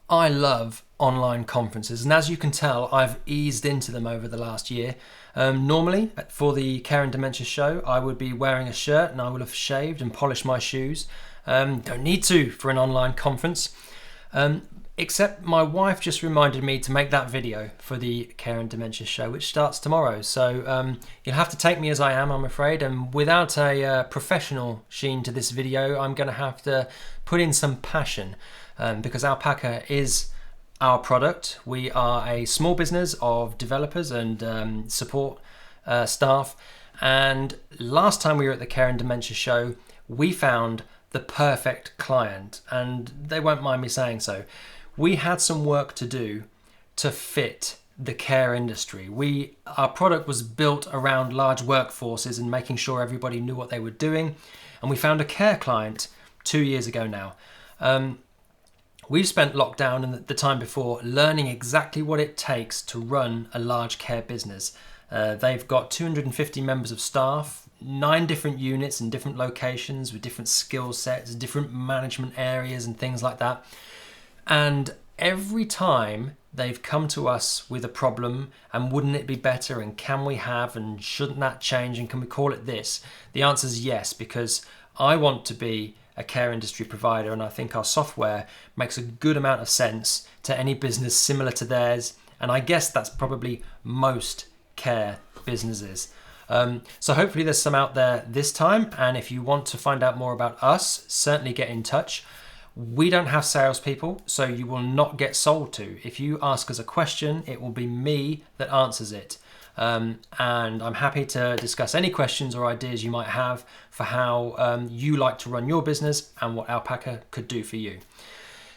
I love online conferences, and as you can tell, I've eased into them over the last year. Normally, for the Care and Dementia show, I would be wearing a shirt and I would have shaved and polished my shoes. Don't need to for an online conference. Except my wife just reminded me to make that video for the Care and Dementia show, which starts tomorrow. So you'll have to take me as I am, I'm afraid. And without a professional sheen to this video, I'm going to have to put in some passion because Alpaca is our product. We are a small business of developers and support staff. And last time we were at the Care and Dementia show, we found the perfect client, and they won't mind me saying so. We had some work to do to fit the care industry. Our product was built around large workforces and making sure everybody knew what they were doing, and we found a care client 2 years ago now. We've spent lockdown and the time before learning exactly what it takes to run a large care business. They've got 250 members of staff, 9 different units in different locations with different skill sets, different management areas and things like that. And every time they've come to us with a problem and wouldn't it be better and can we have and shouldn't that change and can we call it this? The answer is yes, because I want to be a care industry provider and I think our software makes a good amount of sense to any business similar to theirs, and I guess that's probably most care businesses. So hopefully there's some out there this time, and if you want to find out more about us, certainly get in touch. We don't have salespeople, so you will not get sold to. If you ask us a question, it will be me that answers it. And I'm happy to discuss any questions or ideas you might have for how you like to run your business and what Alpaca could do for you.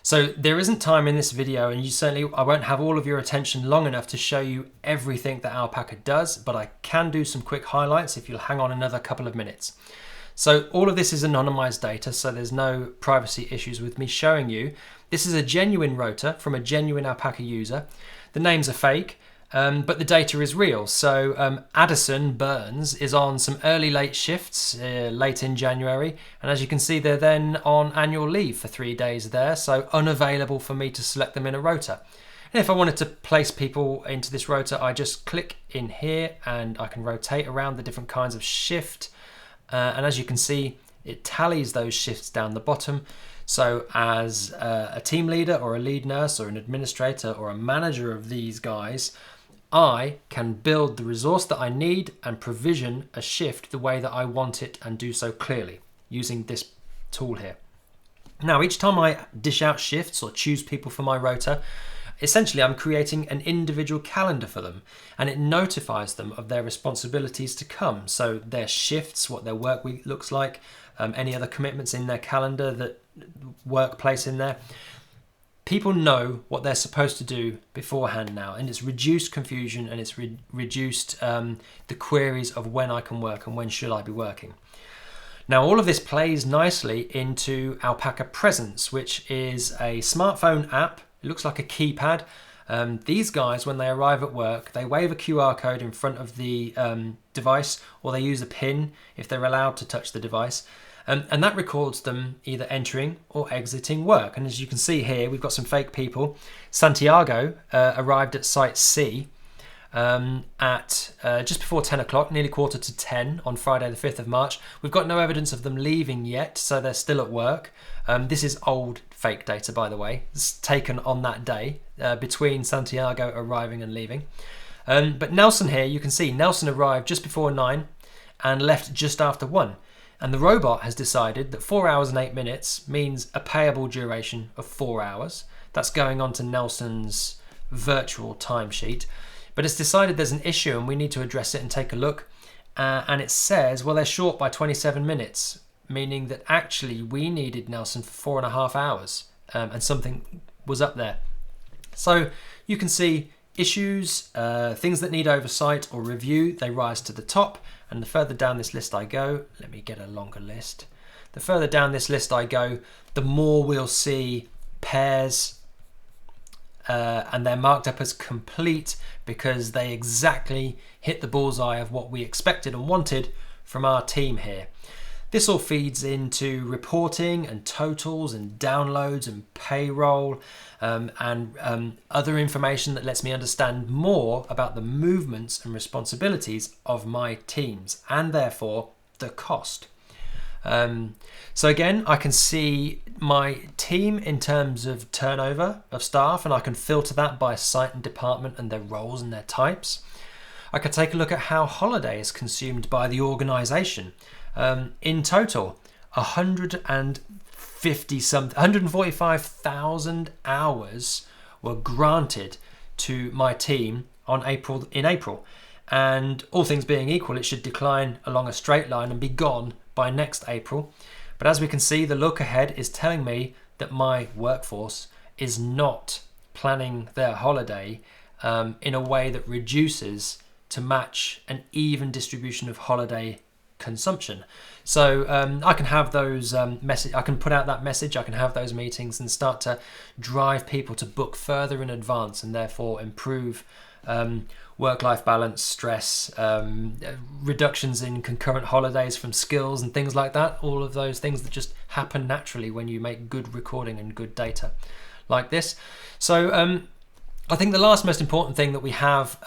So there isn't time in this video, and I won't have all of your attention long enough to show you everything that Alpaca does, but I can do some quick highlights if you'll hang on another couple of minutes. So all of this is anonymized data, so there's no privacy issues with me showing you. This is a genuine rotor from a genuine Alpaca user. The names are fake, but the data is real. So Addison Burns is on some early late shifts late in January, and as you can see they're then on annual leave for 3 days there, so unavailable for me to select them in a rota. And if I wanted to place people into this rota, I just click in here and I can rotate around the different kinds of shift, and as you can see it tallies those shifts down the bottom. So as a team leader or a lead nurse or an administrator or a manager of these guys, I can build the resource that I need and provision a shift the way that I want it and do so clearly using this tool here. Now, each time I dish out shifts or choose people for my rota, essentially I'm creating an individual calendar for them, and it notifies them of their responsibilities to come. So their shifts, what their work week looks like, any other commitments in their calendar, that workplace in there. People know what they're supposed to do beforehand now, and it's reduced confusion and it's reduced the queries of when I can work and when should I be working. Now all of this plays nicely into Alpaca Presence, which is a smartphone app. It looks like a keypad. These guys, when they arrive at work, they wave a QR code in front of the device, or they use a PIN if they're allowed to touch the device. And that records them either entering or exiting work. And as you can see here, we've got some fake people. Santiago arrived at site C at just before 10 o'clock, nearly quarter to 10 on Friday the 5th of March. We've got no evidence of them leaving yet, so they're still at work. This is old fake data, by the way. It's taken on that day between Santiago arriving and leaving. But Nelson here, you can see Nelson arrived just before 9 and left just after 1. And the robot has decided that 4 hours and 8 minutes means a payable duration of 4 hours. That's going on to Nelson's virtual timesheet. But it's decided there's an issue and we need to address it and take a look. And it says, well, they're short by 27 minutes, meaning that actually we needed Nelson for 4.5 hours and something was up there. So you can see issues, things that need oversight or review, they rise to the top. And the further down this list I go, let me get a longer list. The further down this list I go, the more we'll see pairs, and they're marked up as complete because they exactly hit the bullseye of what we expected and wanted from our team here. This all feeds into reporting and totals and downloads and payroll and other information that lets me understand more about the movements and responsibilities of my teams and therefore the cost. So again, I can see my team in terms of turnover of staff, and I can filter that by site and department and their roles and their types. I could take a look at how holiday is consumed by the organisation. In total, 145,000 hours were granted to my team in April. And all things being equal, it should decline along a straight line and be gone by next April. But as we can see, the look ahead is telling me that my workforce is not planning their holiday in a way that reduces to match an even distribution of holiday consumption. So I can have those I can put out that message, I can have those meetings and start to drive people to book further in advance and therefore improve work-life balance, stress, reductions in concurrent holidays from skills and things like that. All of those things that just happen naturally when you make good recording and good data like this. So I think the last most important thing that we have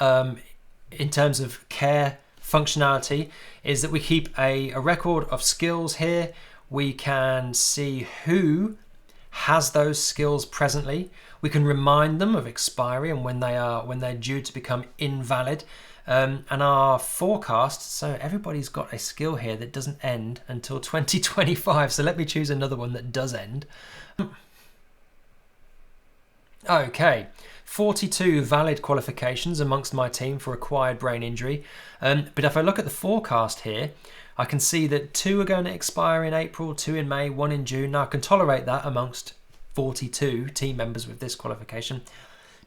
in terms of care functionality is that we keep a record of skills here. We can see who has those skills presently. We can remind them of expiry and when they're due to become invalid. And our forecast, so everybody's got a skill here that doesn't end until 2025. So let me choose another one that does end. Okay, 42 valid qualifications amongst my team for acquired brain injury. But if I look at the forecast here, I can see that 2 are going to expire in April, 2 in May, 1 in June. Now I can tolerate that amongst 42 team members with this qualification.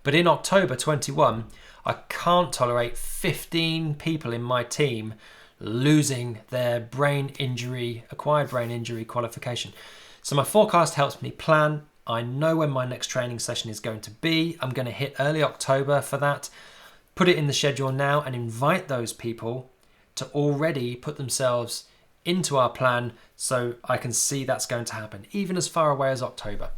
But in October 21, I can't tolerate 15 people in my team losing their acquired brain injury qualification. So my forecast helps me plan. I know when my next training session is going to be. I'm going to hit early October for that. Put it in the schedule now and invite those people to already put themselves into our plan so I can see that's going to happen, even as far away as October.